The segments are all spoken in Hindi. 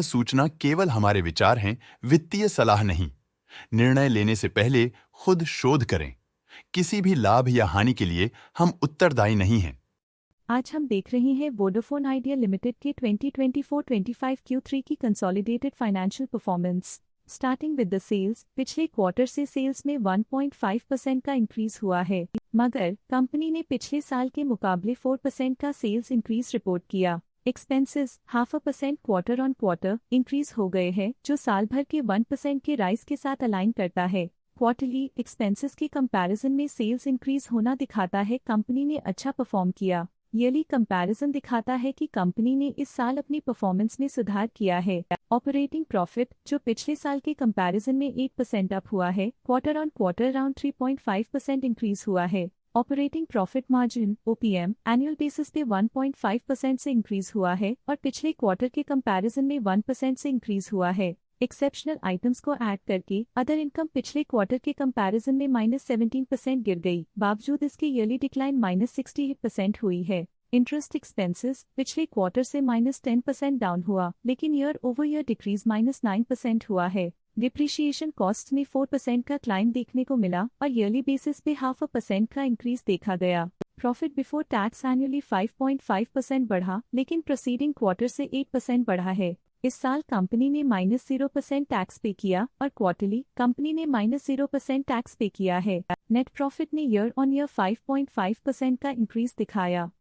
सूचना केवल हमारे विचार हैं, वित्तीय सलाह नहीं। निर्णय लेने से पहले खुद शोध करें। किसी भी लाभ या हानि के लिए हम उत्तरदायी नहीं हैं। आज हम देख रहे हैं वोडाफोन आइडिया लिमिटेड के 2024-25 Q3 की consolidated financial performance. Starting with the sales, पिछले क्वार्टर से सेल्स में 1.5% का इंक्रीज हुआ है, मगर कंपनी ने पिछले साल के मुकाबले 4% का सेल्स इंक्रीज रिपोर्ट किया। Expenses 0.5% quarter on quarter increase हो गए हैं, जो साल भर के 1% के राइज के साथ अलाइन करता है। क्वार्टरली एक्सपेंसेस के कंपैरिजन में सेल्स इंक्रीज होना दिखाता है कंपनी ने अच्छा परफॉर्म किया। ईयरली कंपैरिजन दिखाता है कि कंपनी ने इस साल अपनी परफॉर्मेंस में सुधार किया है। ऑपरेटिंग प्रॉफिट, जो पिछले साल के कंपैरिजन में 8% अप हुआ है, quarter on quarter around 3.5% increase हुआ है। Operating profit margin (OPM) annual basis पे 1.5% से इंक्रीज हुआ है और पिछले क्वार्टर के कंपैरिजन में 1% से इंक्रीज हुआ है। एक्सेप्शनल आइटम्स को ऐड करके अदर इनकम पिछले क्वार्टर के कंपैरिजन में -17% गिर गई, बावजूद इसके ईयरली डिक्लाइन -68% हुई है। इंटरेस्ट एक्सपेंसेस पिछले क्वार्टर से -10% डाउन हुआ, लेकिन ईयर ओवर ईयर डिक्रीज -9% हुआ है। डिप्रिशिएशन कॉस्ट में 4% का क्लाइम देखने को मिला और ईयरली बेसिस पे 0.5% का इंक्रीज देखा गया। प्रॉफिट बिफोर टैक्स एनुअली 5.5% बढ़ा, लेकिन प्रोसीडिंग क्वार्टर से 8% बढ़ा है। इस साल कंपनी ने -0% टैक्स पे किया और क्वार्टरली कंपनी ने -0% टैक्स पे किया है। नेट प्रॉफिट ने ईयर ऑन ईयर 5.5% का इंक्रीज दिखाया,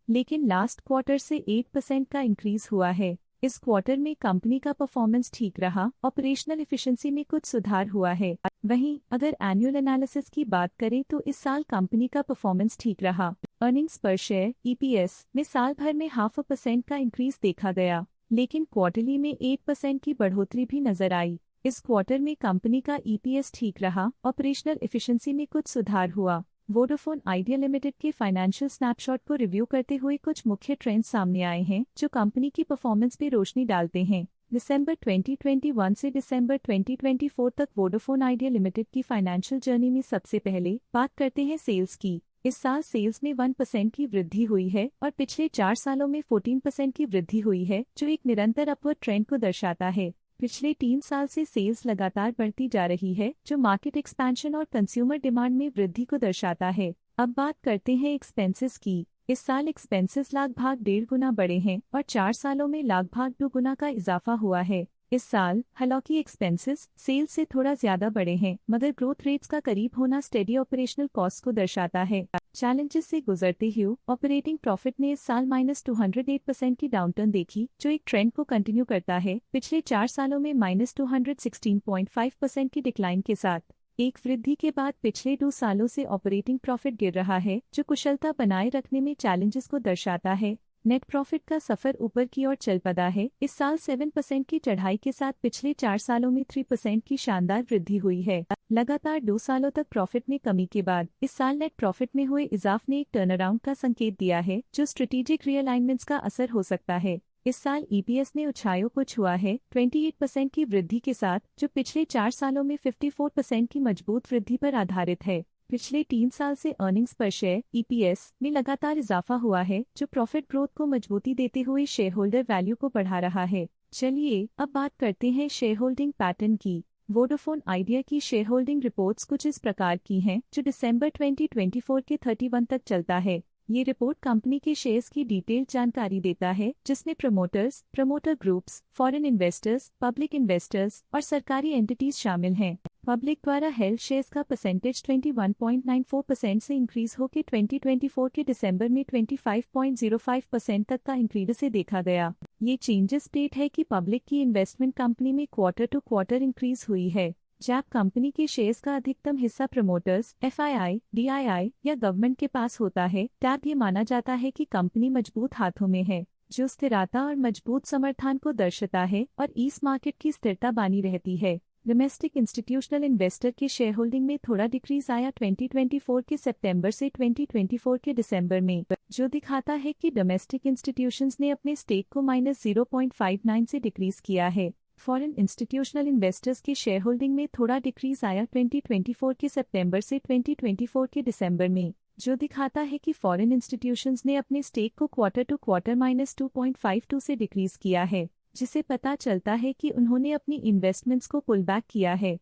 लेकिन लास्ट क्वार्टर से 8% का इंक्रीज हुआ है। इस क्वार्टर में कंपनी का परफॉर्मेंस ठीक रहा, ऑपरेशनल एफिशिएंसी में कुछ सुधार हुआ है। वहीं अगर एनुअल एनालिसिस की बात करें तो इस साल कंपनी का परफॉर्मेंस ठीक रहा। अर्निंग्स पर शेयर (EPS) में साल भर में 0.5% का इंक्रीज देखा गया, लेकिन क्वार्टरली में 8% की बढ़ोतरी भी नजर आई। इस क्वार्टर में कंपनी का EPS ठीक रहा, ऑपरेशनल एफिशिएंसी में कुछ सुधार हुआ। वोडाफोन आइडिया लिमिटेड के फाइनेंशियल स्नैपशॉट को रिव्यू करते हुए कुछ मुख्य ट्रेंड्स सामने आए हैं जो कंपनी की परफॉर्मेंस पे रोशनी डालते हैं। दिसंबर 2021 से दिसंबर 2024 तक वोडाफोन आइडिया लिमिटेड की फाइनेंशियल जर्नी में सबसे पहले बात करते हैं सेल्स की। इस साल सेल्स में 1% की वृद्धि हुई है और पिछले 4 सालों में 14% की वृद्धि हुई है, जो एक निरंतर अपवर्ड ट्रेंड को दर्शाता है। पिछले 3 साल से सेल्स लगातार बढ़ती जा रही है, जो मार्केट एक्सपेंशन और कंज्यूमर डिमांड में वृद्धि को दर्शाता है। अब बात करते हैं एक्सपेंसेस की। इस साल एक्सपेंसेस लगभग 1.5 गुना बढ़े हैं और 4 सालों में लगभग 2 गुना का इजाफा हुआ है। इस साल हालांकि एक्सपेंसेस सेल्स से थोड़ा ज्यादा बढ़े हैं, मगर ग्रोथ रेट्स का करीब होना स्टेडी ऑपरेशनल कॉस्ट को दर्शाता है। चैलेंजेस से गुजरते हुए ऑपरेटिंग प्रॉफिट ने इस साल -208% की डाउनटर्न देखी, जो एक ट्रेंड को कंटिन्यू करता है, पिछले 4 सालों में -216.5% की डिक्लाइन के साथ। एक वृद्धि के बाद पिछले 2 सालों से ऑपरेटिंग प्रॉफिट गिर रहा है, जो कुशलता बनाए रखने में चैलेंजेस को दर्शाता है। नेट प्रॉफिट का सफर ऊपर की ओर चल पड़ा है। इस साल 7% की चढ़ाई के साथ पिछले 4 सालों में 3% की शानदार वृद्धि हुई है। लगातार 2 सालों तक प्रॉफिट में कमी के बाद इस साल नेट प्रॉफिट में हुए इजाफे ने एक टर्नअराउंड का संकेत दिया है, जो स्ट्रेटेजिक रीअलाइनमेंट्स का असर हो सकता है। इस साल EPS ने ऊंचाइयों को छुआ है 28% की वृद्धि के साथ, जो पिछले 4 सालों में 54% की मजबूत वृद्धि पर आधारित है। पिछले 3 साल से अर्निंग्स पर शेयर (EPS) में लगातार इजाफा हुआ है, जो प्रॉफिट ग्रोथ को मजबूती देते हुए शेयर होल्डर वैल्यू को बढ़ा रहा है। चलिए अब बात करते हैं शेयर होल्डिंग पैटर्न की। वोडाफोन आइडिया की शेयर होल्डिंग रिपोर्ट्स कुछ इस प्रकार की हैं, जो दिसंबर 2024 के 31 तक चलता है। ये रिपोर्ट कंपनी के शेयर्स की डिटेल्ड जानकारी देता है, जिसमें promoters, promoter groups, foreign investors, public investors और सरकारी एंटिटीज शामिल हैं। पब्लिक द्वारा हेल्ड शेयर्स का परसेंटेज 21.94% से इंक्रीज होकर 2024 के दिसंबर में 25.05% तक का इंक्रीज से देखा गया। ये चेंजेस स्टेट है कि पब्लिक की इन्वेस्टमेंट कंपनी में क्वार्टर टू क्वार्टर इंक्रीज हुई है। जब कंपनी के शेयर्स का अधिकतम हिस्सा प्रमोटर्स, FII, DII या गवर्नमेंट के पास होता है, तब ये माना जाता है कि कंपनी मजबूत हाथों में है, जो स्थिरता और मजबूत समर्थन को दर्शाता है और इस मार्केट की स्थिरता बनी रहती है। डोमेस्टिक इंस्टीट्यूशनल इन्वेस्टर के शेयर होल्डिंग में थोड़ा डिक्रीज आया 2024 के सितंबर से 2024 के दिसंबर में, जो दिखाता है कि डोमेस्टिक इंस्टीट्यूशंस ने अपने स्टेक को -0.59 से डिक्रीज किया है। फॉरेन इंस्टीट्यूशनल इन्वेस्टर्स के शेयर होल्डिंग में थोड़ा डिक्रीज आया 2024 के सितंबर से 2024 के दिसंबर में, जो दिखाता है कि फॉरेन इंस्टीट्यूशंस ने अपने स्टेक को क्वार्टर टू क्वार्टर -2.52 से डिक्रीज किया है। जिसे पता चलता है कि उन्होंने अपनी इन्वेस्टमेंट्स को पुल बैक किया है।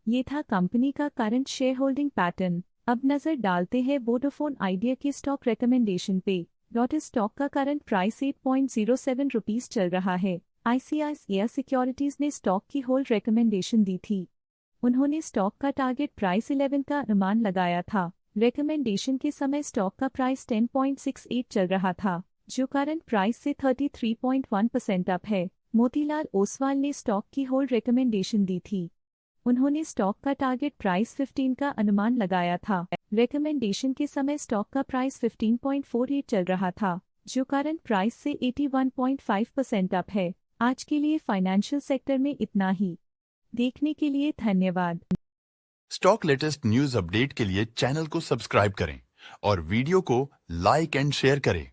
ये था कंपनी का करंट शेयर होल्डिंग पैटर्न। अब नजर डालते हैं वोडाफोन आइडिया के स्टॉक रिकमेंडेशन पे। इस स्टॉक का करंट प्राइस 8.07 रुपीस चल रहा है। आईसीआईसीआई सिक्योरिटीज ने स्टॉक की होल्ड रिकमेंडेशन दी थी। उन्होंने स्टॉक का टारगेट प्राइस 11 का अनुमान लगाया था। रिकमेंडेशन के समय स्टॉक का प्राइस 10.68 चल रहा था, जो करंट प्राइस से 33.1% अप है। मोतीलाल ओसवाल ने स्टॉक की होल्ड रिकमेंडेशन दी थी। उन्होंने स्टॉक का टारगेट प्राइस 15 का अनुमान लगाया था। रिकमेंडेशन के समय स्टॉक का प्राइस 15.48 चल रहा था, जो करंट प्राइस से 81.5% अप है। आज के लिए फाइनेंशियल सेक्टर में इतना ही। देखने के लिए धन्यवाद। स्टॉक लेटेस्ट न्यूज अपडेट के लिए चैनल को सब्सक्राइब करें और वीडियो को लाइक एंड शेयर करें।